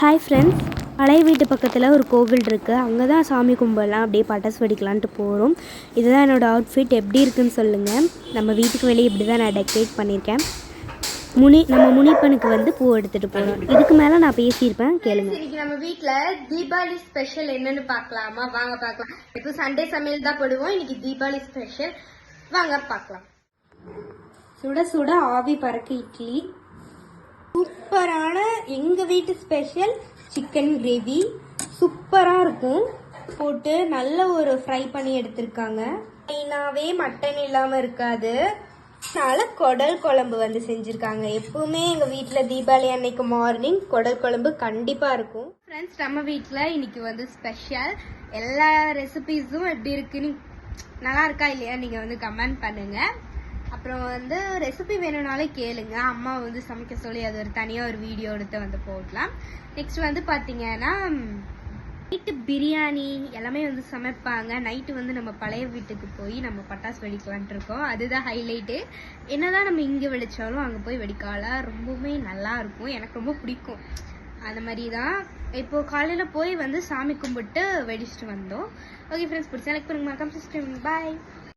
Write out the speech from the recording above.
Hi friends, பழைய வீட்டு பக்கத்தில் ஒரு கோவில் இருக்குது. அங்கே தான் சாமி கும்பிடலாம், அப்படியே பட்டாசு வெடிக்கலான்ட்டு போகிறோம். இதுதான் என்னோடய அவுட்ஃபிட். எப்படி இருக்குன்னு சொல்லுங்கள். நம்ம வீட்டுக்கு வெளியே இப்படி தான் நான் டெக்கரேட் பண்ணியிருக்கேன். நம்ம முனிப்பனுக்கு வந்து பூ எடுத்துகிட்டு போகிறோம். இதுக்கு மேலே நான் பேசியிருப்பேன், கேளுங்க. இன்னைக்கு நம்ம வீட்டில் தீபாவளி ஸ்பெஷல் என்னன்னு பார்க்கலாமா? வாங்க பார்க்கலாம். இப்போ சண்டே சமையல் தான் போடுவோம். இன்னைக்கு தீபாவளி ஸ்பெஷல், வாங்க பார்க்கலாம். சுட சுட ஆவி பறக்க இட்லி, சூப்பரான எங்கள் வீட்டு ஸ்பெஷல் சிக்கன் கிரேவி சூப்பராக இருக்கும். போட்டு நல்ல ஒரு ஃப்ரை பண்ணி எடுத்திருக்காங்க. மெயினாகவே மட்டன் இல்லாமல் இருக்காது. அதனால குடல் குழம்பு வந்து செஞ்சுருக்காங்க. எப்பவுமே எங்கள் வீட்டில் தீபாவளி அன்னைக்கு மார்னிங் குடல் குழம்பு கண்டிப்பாக இருக்கும். ஃப்ரெண்ட்ஸ், நம்ம வீட்டில் இன்னைக்கு வந்து ஸ்பெஷல். எல்லா ரெசிபீஸும் எப்படி இருக்குன்னு நல்லா இருக்கா இல்லையா நீங்கள் வந்து கமெண்ட் பண்ணுங்கள். அப்புறம் வந்து ரெசிபி வேணும்னாலே கேளுங்க. அம்மா வந்து சமைக்க சொல்லி அது ஒரு தனியாக ஒரு வீடியோ எடுத்து வந்து போடலாம். நெக்ஸ்ட் வந்து பார்த்தீங்கன்னா நைட்டு பிரியாணி எல்லாமே வந்து சமைப்பாங்க. நைட்டு வந்து நம்ம பழைய வீட்டுக்கு போய் நம்ம பட்டாசு வெடிக்கலான்ட்டு இருக்கோம். அதுதான் ஹைலைட்டு. என்னதான் நம்ம இங்கே வெடித்தாலும் அங்கே போய் வெடிக்கால ரொம்பவுமே நல்லா இருக்கும். எனக்கு ரொம்ப பிடிக்கும். அந்த மாதிரி தான் இப்போது காலையில் போய் வந்து சாமி கும்பிட்டு வெடிச்சிட்டு வந்தோம். ஓகே ஃப்ரெண்ட்ஸ், பிடிச்சா லைக் பண்ணுங்க, மறக்காம சப்ஸ்கிரைப் பண்ணுங்க. பாய்.